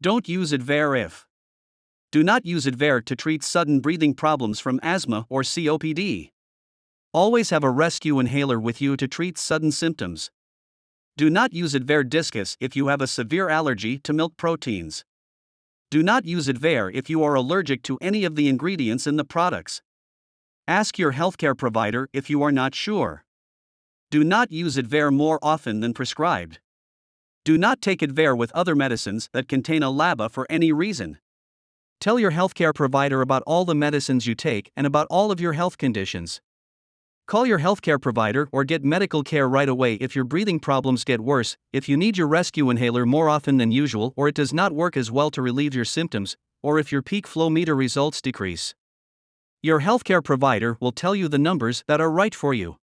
Don't use ADVAIR if. Do not use ADVAIR to treat sudden breathing problems from asthma or COPD. Always have a rescue inhaler with you to treat sudden symptoms. Do not use ADVAIR Diskus if you have a severe allergy to milk proteins. Do not use ADVAIR if you are allergic to any of the ingredients in the products. Ask your healthcare provider if you are not sure. Do not use ADVAIR more often than prescribed. Do not take ADVAIR with other medicines that contain a LABA for any reason. Tell your healthcare provider about all the medicines you take and about all of your health conditions. Call your healthcare provider or get medical care right away if your breathing problems get worse, if you need your rescue inhaler more often than usual, or it does not work as well to relieve your symptoms, or if your peak flow meter results decrease. Your healthcare provider will tell you the numbers that are right for you.